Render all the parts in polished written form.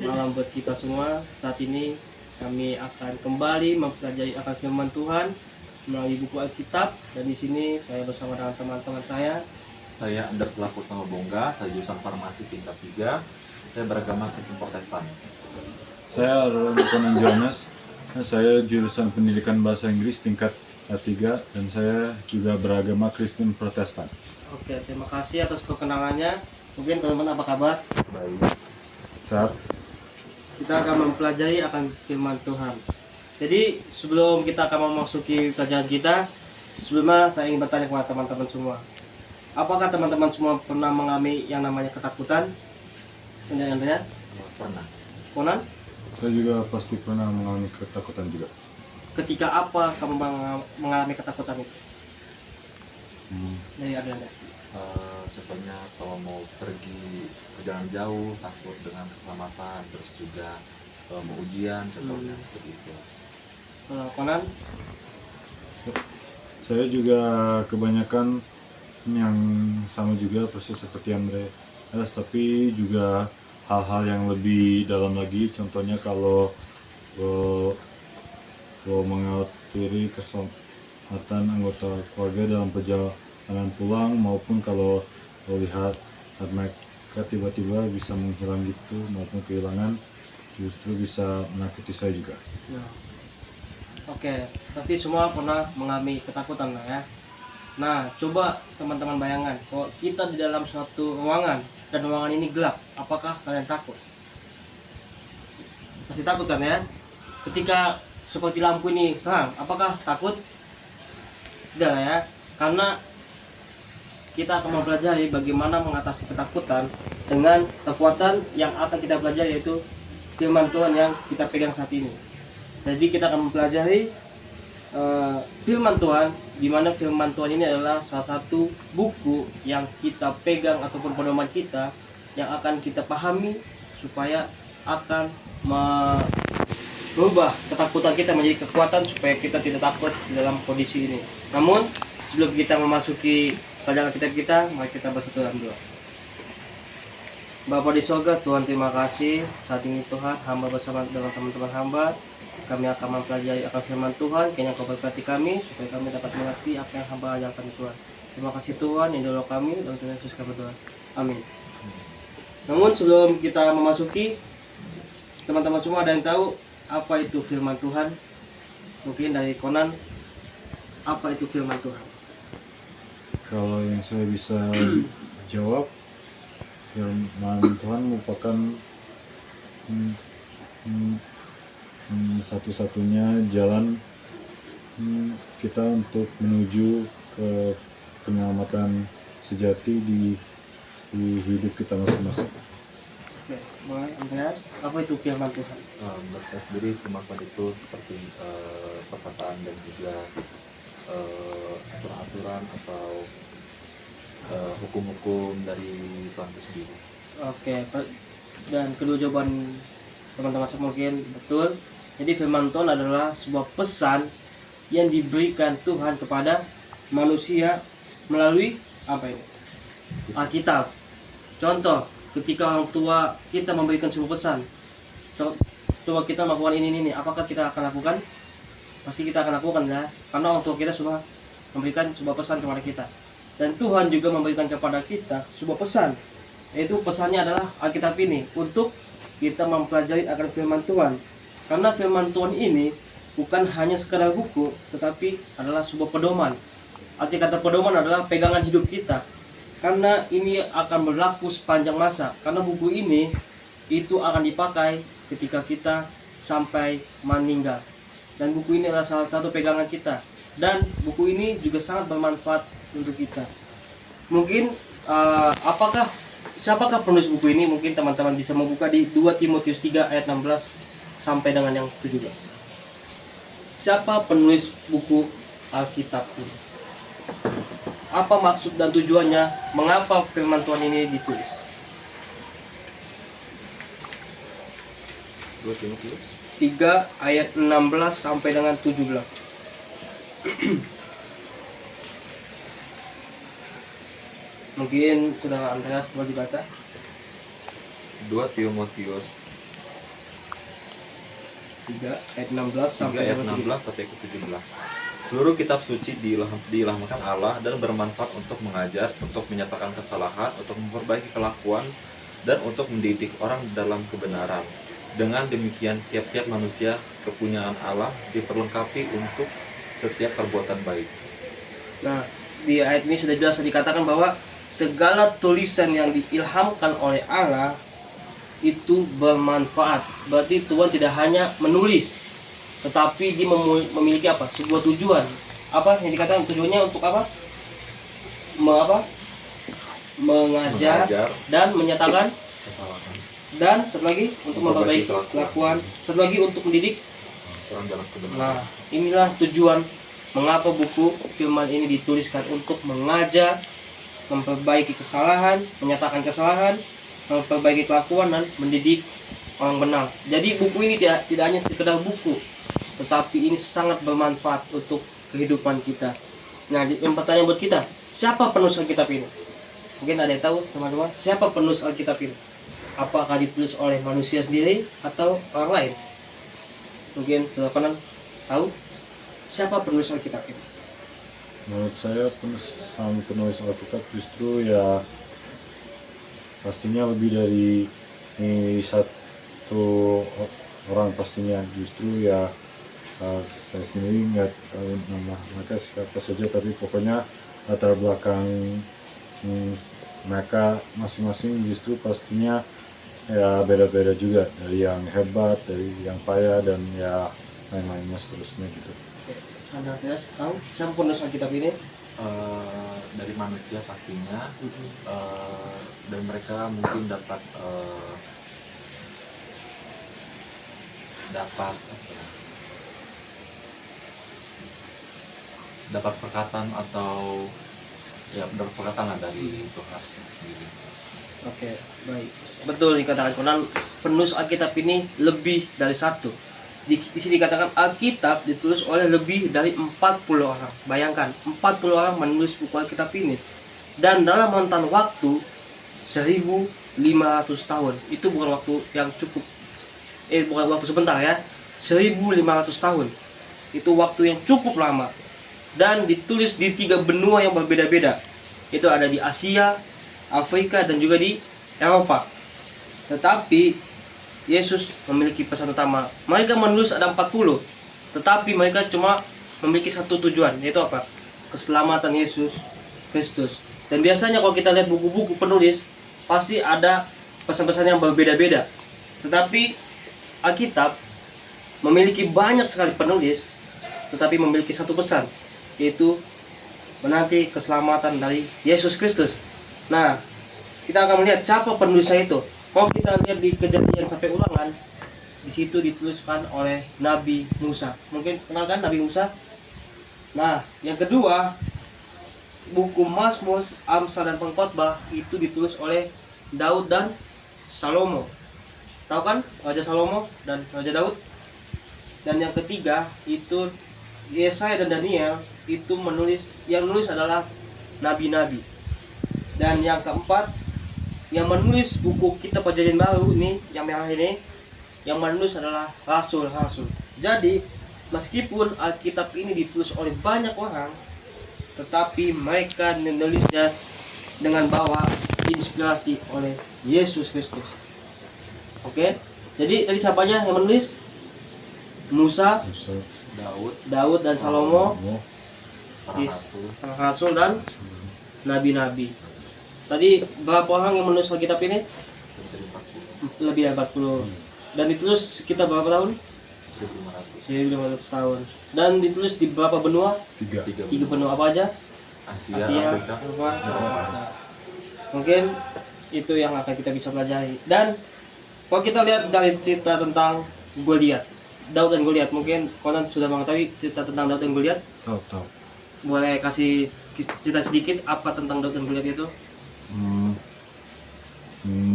malam buat kita semua. Saat ini kami akan kembali mempelajari akan firman Tuhan melalui buku Alkitab, dan di sini saya bersama dengan teman-teman saya. Saya Anders Lakutama Bongga, saya jurusan farmasi tingkat 3. Saya beragama Kristen Protestan. Saya adalah Conan Jonas. Saya jurusan pendidikan bahasa Inggris tingkat 3 dan saya juga beragama Kristen Protestan. Oke, terima kasih atas perkenalannya. Mungkin teman-teman apa kabar? Baik. Saat Kita akan mempelajari akan firman Tuhan. Jadi sebelum kita akan memasuki pelajaran kita, sebelumnya saya ingin bertanya kepada teman-teman semua. Apakah teman-teman semua pernah mengalami yang namanya ketakutan? Andrea? Pernah. Conan? saya juga pasti pernah mengalami ketakutan juga. Ketika apa kamu mengalami ketakutan itu? Dari Andrea. Contohnya kalau mau pergi perjalanan jauh, takut dengan keselamatan, terus juga mau ujian, contohnya seperti itu. Conan? Saya juga kebanyakan yang sama juga persis seperti Andre, tapi juga hal-hal yang lebih dalam lagi. Contohnya kalau mengakhiri keselamatan anggota keluarga dalam perjalanan pulang, maupun kalau lihat mereka tiba-tiba bisa menghilang gitu maupun kehilangan, justru bisa menakuti saya juga. Ya. Oke, pasti semua pernah mengalami ketakutan lah ya. Nah, coba teman-teman bayangkan kalau kita di dalam suatu ruangan dan ruangan ini gelap, apakah kalian takut? Pasti takut kan ya? Ketika seperti lampu ini terang, apakah takut? Tidak lah ya, karena kita akan mempelajari bagaimana mengatasi ketakutan dengan kekuatan yang akan kita pelajari, yaitu firman Tuhan yang kita pegang saat ini. Jadi kita akan mempelajari firman Tuhan, di mana firman Tuhan ini adalah salah satu buku yang kita pegang ataupun pedoman kita yang akan kita pahami supaya akan merubah ketakutan kita menjadi kekuatan supaya kita tidak takut di dalam kondisi ini. Namun sebelum kita memasuki pelajaran kita, mari kita berseru dalam doa. Bapa di surga, Tuhan terima kasih saat ini Tuhan, hamba bersama dengan teman-teman hamba, kami akan mempelajari akan firman Tuhan. Kiranya Kau berkati kami supaya kami dapat mengerti apa yang hamba ajarkan Tuhan. Terima kasih Tuhan, Idola kami, dalam Tuhan Yesus kami berdoa. Amin. Namun sebelum kita memasuki, teman-teman semua ada yang tahu apa itu firman Tuhan? Mungkin dari Conan, apa itu firman Tuhan? Kalau yang saya bisa jawab, firman Tuhan merupakan satu-satunya jalan kita untuk menuju ke penyelamatan sejati di hidup kita masing-masing. Oke, mulai Andreas, apa itu firman Tuhan? Menurut saya sendiri firman Tuhan itu seperti perkataan dan juga aturan-aturan atau hukum-hukum dari Tuhan itu sendiri. Oke, dan kedua jawaban teman-teman semua mungkin betul. Jadi firman Tuhan adalah sebuah pesan yang diberikan Tuhan kepada manusia melalui apa ini? Alkitab. Contoh, ketika orang tua kita memberikan sebuah pesan, coba kita melakukan ini, apakah kita akan lakukan? Pasti kita akan lakukan ya, karena orang tua kita sudah memberikan sebuah pesan kepada kita. Dan Tuhan juga memberikan kepada kita sebuah pesan, yaitu pesannya adalah Alkitab ini, untuk kita mempelajari akan firman Tuhan. Karena firman Tuhan ini bukan hanya sekadar buku, tetapi adalah sebuah pedoman. Arti kata pedoman adalah pegangan hidup kita. Karena ini akan berlaku sepanjang masa. Karena buku ini itu akan dipakai ketika kita sampai meninggal. Dan buku ini adalah salah satu pegangan kita. Dan buku ini juga sangat bermanfaat untuk kita. Mungkin siapakah penulis buku ini? Mungkin teman-teman bisa membuka di 2 Timotius 3 ayat 16 sampai dengan yang 17. Siapa penulis buku Alkitab ini? Apa maksud dan tujuannya? Mengapa firman Tuhan ini ditulis? 2 Timotius 3 ayat 16 sampai dengan 17. Mungkin Saudara Andreas boleh dibaca. 2 Timotius 3 ayat 16 3 sampai ayat 17. 16 sampai ke 17. Seluruh kitab suci diilhamkan Allah dan bermanfaat untuk mengajar, untuk menyatakan kesalahan, untuk memperbaiki kelakuan, dan untuk mendidik orang dalam kebenaran. Dengan demikian, tiap-tiap manusia kepunyaan Allah diperlengkapi untuk setiap perbuatan baik. Nah, di ayat ini sudah jelas dikatakan bahwa segala tulisan yang diilhamkan oleh Allah itu bermanfaat. Berarti Tuhan tidak hanya menulis, tetapi dia memiliki apa? Sebuah tujuan. Apa yang dikatakan tujuannya untuk apa? Mengajar dan menyatakan, Kesalahan dan satu lagi untuk memperbaiki kelakuan, satu lagi untuk mendidik. orang dalam kebenaran. Nah, inilah tujuan mengapa buku firman ini dituliskan, untuk mengajar, memperbaiki kesalahan, menyatakan kesalahan, memperbaiki kelakuan, dan mendidik orang benar. Jadi buku ini tidak hanya sekedar buku, tetapi ini sangat bermanfaat untuk kehidupan kita. Nah, yang pertanyaan buat kita, siapa penulis Alkitab ini? Mungkin ada yang tahu teman-teman, siapa penulis Alkitab ini? Apakah ditulis oleh manusia sendiri atau orang lain? Mungkin saudara tahu siapa penulis Alkitab ini? Menurut saya penulis Alkitab justru ya pastinya lebih dari satu orang pastinya, justru ya saya sendiri nggak tahu nama mereka siapa saja, tapi pokoknya latar belakang mereka masing-masing justru pastinya ya beda-beda juga, dari yang hebat, dari yang payah, dan ya lain-lainnya seterusnya gitu. Anda tahu siapa penulis Alkitab ini? Dari manusia pastinya, dan mereka mungkin dapat perkataan atau ya mendapat perkataan lah dari Tuhan sendiri. Oke, baik. Betul dikatakan Conan, penulis Alkitab ini lebih dari satu. Di sini dikatakan Alkitab ditulis oleh lebih dari 40 orang. Bayangkan, 40 orang menulis buku Alkitab ini. Dan dalam rentan waktu 1500 tahun. Itu bukan waktu yang cukup, bukan waktu sebentar ya. 1500 tahun. Itu waktu yang cukup lama. Dan ditulis di 3 benua yang berbeda-beda. Itu ada di Asia, Afrika, dan juga di Eropa. Tetapi Yesus memiliki pesan utama. Mereka menulis ada 40, tetapi mereka cuma memiliki satu tujuan, yaitu apa? Keselamatan Yesus Kristus. Dan biasanya kalau kita lihat buku-buku penulis, pasti ada pesan-pesan yang berbeda-beda. Tetapi Alkitab memiliki banyak sekali penulis, tetapi memiliki satu pesan, yaitu menanti keselamatan dari Yesus Kristus. Nah, kita akan melihat siapa penulisnya itu. Kalau kita lihat di Kejadian sampai Ulangan, di situ dituliskan oleh Nabi Musa. Mungkin kenal kan Nabi Musa? Nah, yang kedua, buku Mazmur, Amsal, dan Pengkhotbah itu ditulis oleh Daud dan Salomo. Tahu kan Raja Salomo dan Raja Daud? Dan yang ketiga itu Yesaya dan Daniel, itu yang menulis adalah nabi-nabi. Dan yang keempat, yang menulis buku Kitab Perjanjian Baru ini, yang merah ini, yang menulis adalah rasul-rasul. Jadi, meskipun Alkitab ini ditulis oleh banyak orang, tetapi mereka menulisnya dengan bawa inspirasi oleh Yesus Kristus. Oke? Jadi, tadi siapanya yang menulis? Musa, Daud dan Salomo, para rasul dan nabi-nabi. Tadi berapa orang yang menulis Alkitab ini? Lebih dari 40. Dan ditulis sekitar berapa tahun? 1500 tahun. Dan ditulis di berapa benua? 3 benua. Apa aja? Asia, Eropa. Nah, mungkin itu yang akan kita bisa pelajari. Dan kalau kita lihat dari cerita tentang Goliat, Daud dan Goliat, mungkin Conan sudah mengetahui cerita tentang Daud dan Goliat? Tahu. Boleh kasih cerita sedikit apa tentang Daud dan Goliat itu?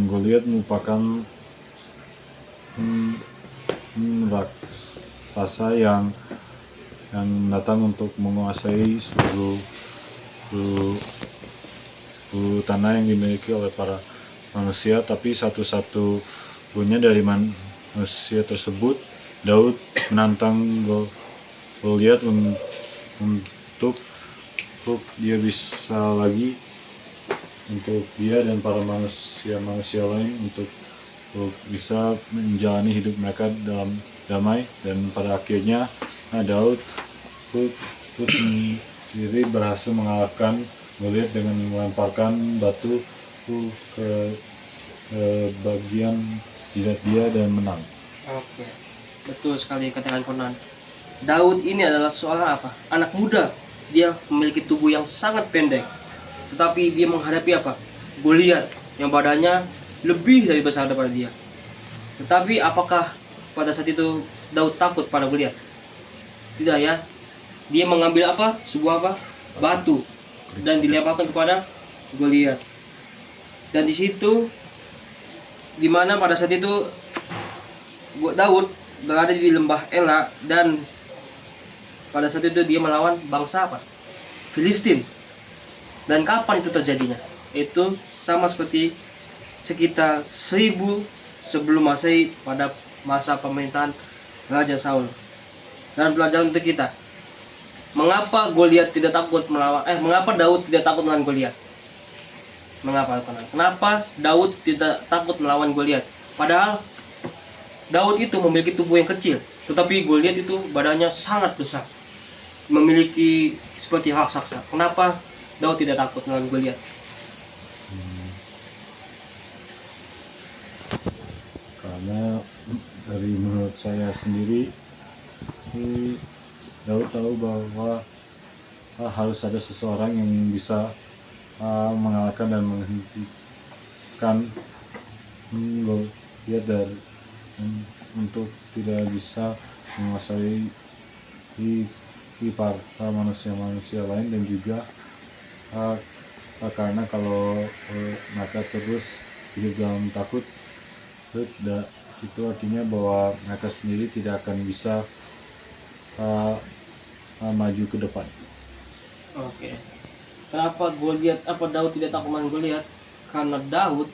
Goliat merupakan raksasa yang datang untuk menguasai seluruh tanah yang dimiliki oleh para manusia, tapi satu-satunya dari manusia tersebut Daud menantang Goliat untuk dia bisa lagi, untuk dia dan para manusia lain untuk bisa menjalani hidup mereka dalam damai. Dan pada akhirnya Daud sendiri berhasil mengalahkan Goliat dengan melemparkan batu ke bagian jidat dia dan menang. Oke, betul sekali katakan Conan. Daud ini adalah seorang apa? Anak muda. Dia memiliki tubuh yang sangat pendek, tetapi dia menghadapi apa? Goliat yang badannya lebih dari besar daripada dia. Tetapi apakah pada saat itu Daud takut pada Goliat? Tidak ya. Dia mengambil apa? Sebuah apa? Batu dan dilemparkan kepada Goliat. Dan di situ dimana pada saat itu Daud berada di lembah Ela, dan pada saat itu dia melawan bangsa apa? Filistin. Dan kapan itu terjadinya? Itu sama seperti sekitar 1000 sebelum Masehi, pada masa pemerintahan Raja Saul. Dan pelajaran untuk kita, mengapa Goliat tidak takut melawan mengapa Daud tidak takut melawan Goliat? Mengapa? Kenapa Daud tidak takut melawan Goliat? Padahal Daud itu memiliki tubuh yang kecil, tetapi Goliat itu badannya sangat besar, memiliki seperti raksasa. Kenapa Daud tidak takut melawan Goliat? Karena dari menurut saya sendiri, Daud tahu bahwa harus ada seseorang yang bisa mengalahkan dan menghentikan Goliat dan untuk tidak bisa menguasai para manusia lain. Dan juga karena kalau mereka terus hidup dalam takut, itu artinya bahwa mereka sendiri tidak akan bisa maju ke depan. Oke. Kenapa Daud tidak takut melawan Goliat? Karena Daud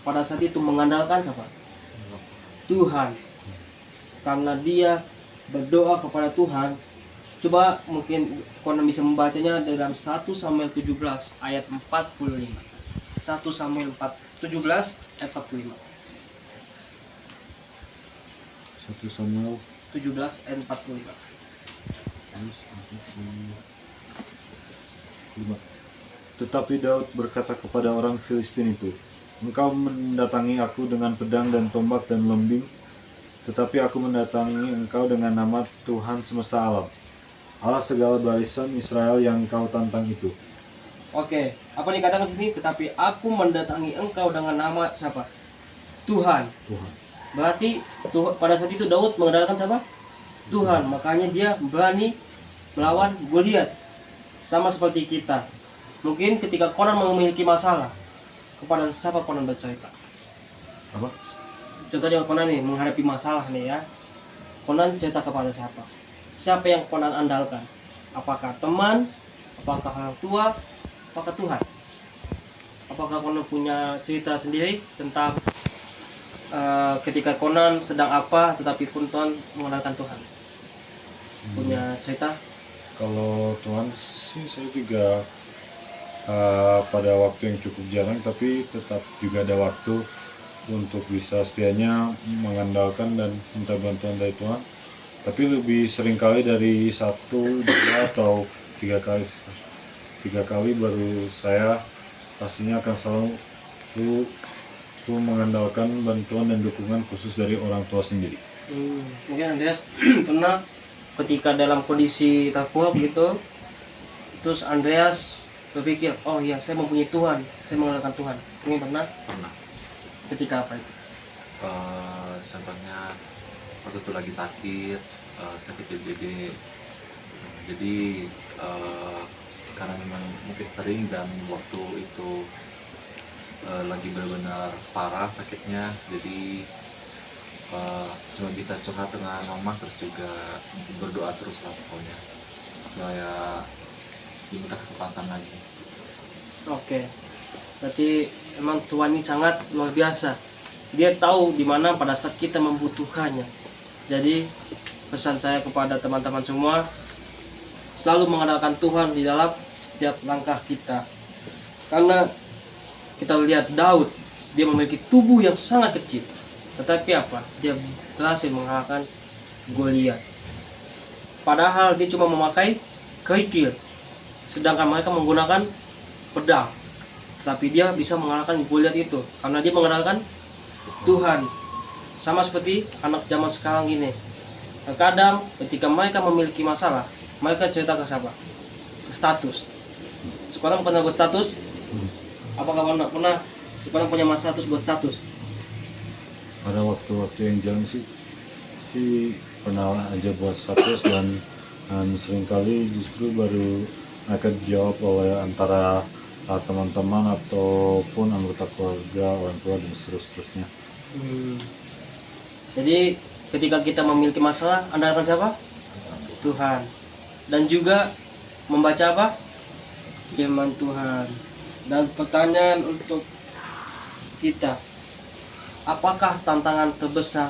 pada saat itu mengandalkan siapa? Tuhan. Karena dia berdoa kepada Tuhan. Coba mungkin Conan bisa membacanya dalam 1 Samuel 17 ayat 45. 1 Samuel 17 ayat 45. 1 Samuel 17 ayat 45. Tetapi Daud berkata kepada orang Filistin itu, "Engkau mendatangi aku dengan pedang dan tombak dan lembing, tetapi aku mendatangi engkau dengan nama Tuhan semesta alam, Allah segala barisan Israel yang engkau tantang itu." Oke, apa dikatakan sini? Tetapi aku mendatangi engkau dengan nama siapa? Tuhan. Berarti pada saat itu Daud mengandalkan siapa? Tuhan. Makanya dia berani melawan Goliat. Sama seperti kita. Mungkin ketika Conan memiliki masalah, kepada siapa Conan bercerita? Apa? Contohnya Conan nih menghadapi masalah nih ya. Conan cerita kepada siapa? Siapa yang Conan andalkan? Apakah teman? Apakah orang tua? Apakah Tuhan? Apakah Conan punya cerita sendiri tentang ketika Conan sedang apa, tetapi pun Tuhan mengandalkan Tuhan? Punya cerita? Kalau Tuhan sih saya juga pada waktu yang cukup jarang, tapi tetap juga ada waktu untuk bisa setianya mengandalkan dan minta bantuan dari Tuhan. Tapi lebih sering kali dari 1, 2, atau 3 kali. 3 kali baru saya pastinya akan selalu mengandalkan bantuan dan dukungan khusus dari orang tua sendiri. Mungkin Andreas pernah ketika dalam kondisi terpuruk gitu, terus Andreas berpikir, oh iya saya mempunyai Tuhan, saya mengandalkan Tuhan. Mungkin pernah? Pernah. Ketika apa itu? Contohnya waktu itu lagi sakit DBD. Jadi karena memang mungkin sering dan waktu itu lagi benar-benar parah sakitnya, jadi cuma bisa curhat dengan mama, terus juga berdoa terus lah pokoknya supaya diminta kesempatan lagi. Oke. Berarti emang Tuhan ini sangat luar biasa. Dia tahu di mana pada saat kita membutuhkannya. Jadi pesan saya kepada teman-teman semua, selalu mengandalkan Tuhan di dalam setiap langkah kita. Karena kita lihat Daud, dia memiliki tubuh yang sangat kecil, tetapi apa? Dia berhasil mengalahkan Goliat. Padahal dia cuma memakai kerikil, sedangkan mereka menggunakan pedang. Tapi dia bisa mengalahkan Goliat itu karena dia mengandalkan Tuhan. Sama seperti anak zaman sekarang ini. Terkadang ketika mereka memiliki masalah, mereka cerita ke siapa? Ke status. Sekarang pernah buat status? Apakah pernah sekarang punya masalah terus buat status? Pada waktu-waktu yang jarang sih pernah aja buat status, dan seringkali justru baru mereka dijawab oleh antara teman-teman ataupun anggota keluarga, orang tua, dan seterusnya. Jadi ketika kita memiliki masalah, andalkan siapa? Tuhan. Dan juga membaca apa? Firman Tuhan. Dan pertanyaan untuk kita, apakah tantangan terbesar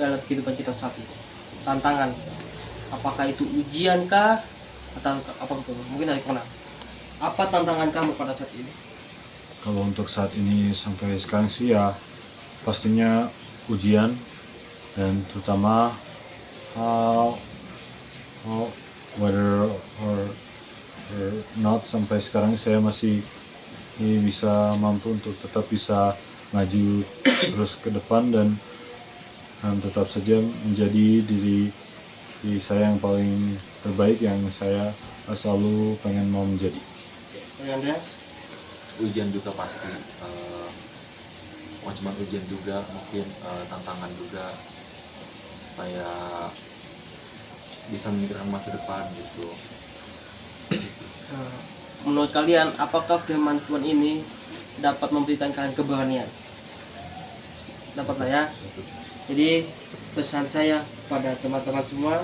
dalam kehidupan kita saat ini? Tantangan, apakah itu ujian kah? Atau apa itu? Mungkin dari mana? Apa tantangan kamu pada saat ini? Kalau untuk saat ini sampai sekarang sih ya pastinya ujian, dan terutama whether or not sampai sekarang saya masih bisa mampu untuk tetap bisa maju terus ke depan, dan tetap saja menjadi diri saya yang paling terbaik yang saya selalu pengen mau menjadi. Andreas? Ujian juga pasti, bukan cuma ujian juga, mungkin tantangan juga supaya bisa memikirkan masa depan gitu. Menurut kalian, apakah firman Tuhan ini dapat memberikan kalian keberanian? Dapat lah ya. Jadi pesan saya pada teman-teman semua,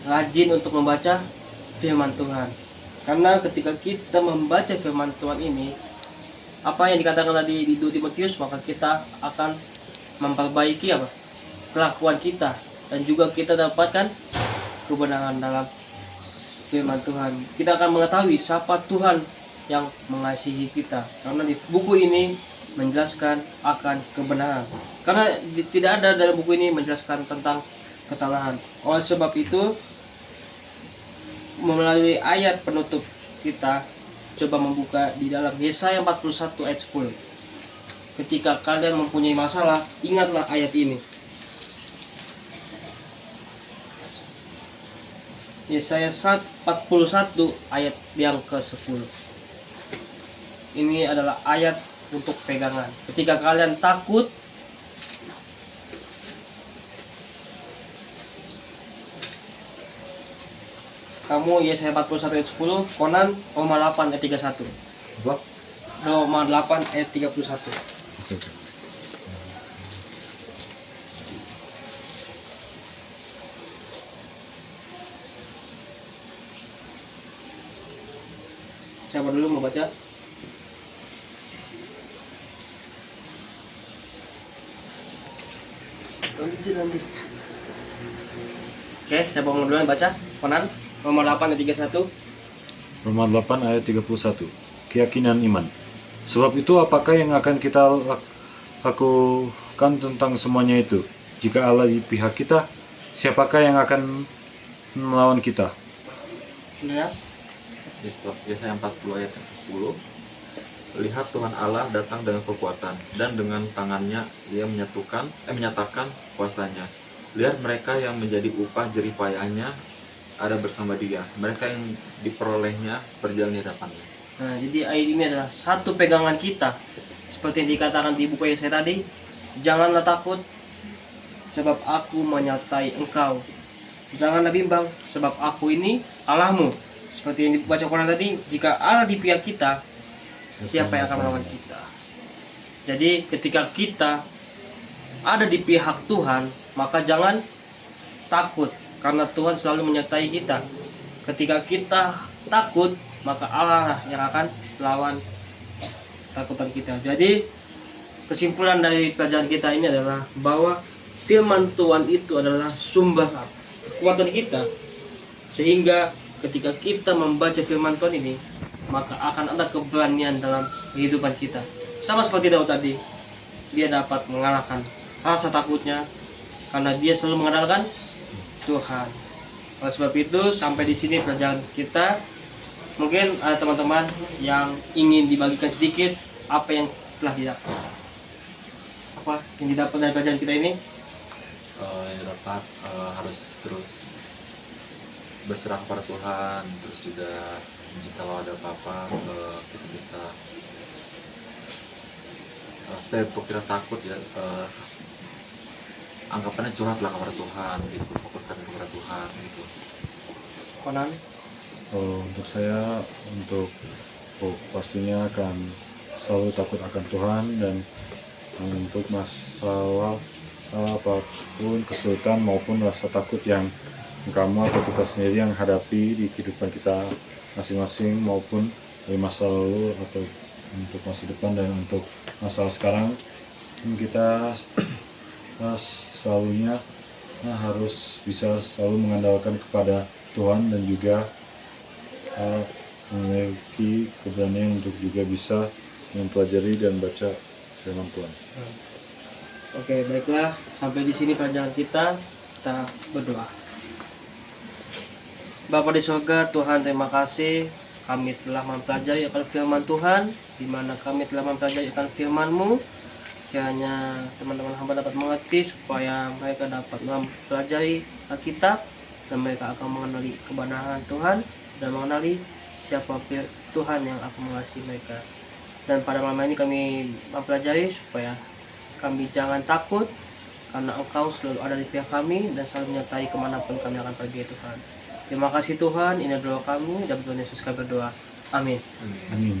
rajin untuk membaca firman Tuhan. Karena ketika kita membaca firman Tuhan ini, apa yang dikatakan tadi di 2 Timotius, maka kita akan memperbaiki apa? Kelakuan kita, dan juga kita dapatkan kebenaran dalam firman Tuhan. Kita akan mengetahui siapa Tuhan yang mengasihi kita, karena di buku ini menjelaskan akan kebenaran. Karena tidak ada dalam buku ini menjelaskan tentang kesalahan. Oleh sebab itu, melalui ayat penutup kita coba membuka di dalam Yesaya 41 ayat 10. Ketika kalian mempunyai masalah, ingatlah ayat ini. Yesaya 41 ayat yang ke-10. Ini adalah ayat untuk pegangan. Ketika kalian takut, kamu Yesaya 41 ayat 10, Konan Roma 8 ayat 31. Roma 8 ayat 31. Oke. Siapa dulu mau baca? Nanti. Oke, siapa mau duluan baca? Konan Roma 8 ayat 31. Roma 8 ayat 31. Keyakinan iman. Sebab itu apakah yang akan kita lakukan tentang semuanya itu? Jika Allah di pihak kita, siapakah yang akan melawan kita? Andreas? Yesaya 40 ayat yang ke-10. Lihat Tuhan Allah datang dengan kekuatan, dan dengan tangannya ia menyatakan kuasanya. Lihat mereka yang menjadi upah jerih payahnya ada bersama dia, mereka yang diperolehnya berjalan di hadapannya. Nah, jadi ayat ini adalah satu pegangan kita. Seperti yang dikatakan di buku Yesaya tadi, janganlah takut, sebab aku menyertai engkau. Janganlah bimbang, sebab aku ini Allahmu. Seperti yang dibaca Quran tadi, jika Allah di pihak kita, siapa yang akan melawan kita? Jadi ketika kita ada di pihak Tuhan, maka jangan takut, karena Tuhan selalu menyertai kita. Ketika kita takut, maka Allah yang akan lawan takutan kita. Jadi kesimpulan dari pelajaran kita ini adalah bahwa firman Tuhan itu adalah sumber kekuatan kita, sehingga ketika kita membaca firman Tuhan ini, maka akan ada keberanian dalam kehidupan kita. Sama seperti Daud tadi, dia dapat mengalahkan rasa takutnya karena dia selalu mengandalkan Tuhan. Oleh sebab itu, sampai di sini pelajaran kita. Mungkin ada teman-teman yang ingin dibagikan sedikit apa yang telah didapat. Apa yang didapat dari pelajaran kita ini? Yang dapat harus terus berserah kepada Tuhan, terus juga kalau ada apa-apa kita bisa supaya untuk tidak takut ya, anggapannya curhatlah kepada Tuhan gitu, fokuskan kepada Tuhan gitu. Konan? Untuk saya, pastinya akan selalu takut akan Tuhan, dan untuk masalah apapun, kesulitan maupun rasa takut yang kamu atau kita sendiri yang hadapi di kehidupan kita masing-masing, maupun dari masa lalu atau untuk masa depan dan untuk masalah sekarang, kita selalunya harus bisa selalu mengandalkan kepada Tuhan, dan juga memiliki keberanian untuk juga bisa mempelajari dan baca firman Tuhan. Oke, baiklah, sampai di sini pelajaran kita. Kita berdoa. Bapa di surga, Tuhan, terima kasih kami telah mempelajari akan firman Tuhan, di mana kami telah mempelajari akan firman-Mu. Kiranya teman-teman hamba dapat mengerti, supaya mereka dapat mempelajari Alkitab, dan mereka akan mengenali kebenaran Tuhan dan mengenali siapa Tuhan yang akan mengasihi mereka. Dan pada malam ini kami mempelajari supaya kami jangan takut, karena Engkau selalu ada di pihak kami dan selalu menyertai kemanapun kami akan pergi, Tuhan. Terima kasih Tuhan, ini doa kami, dan Tuhan Yesus kami berdoa. Amin. Amin.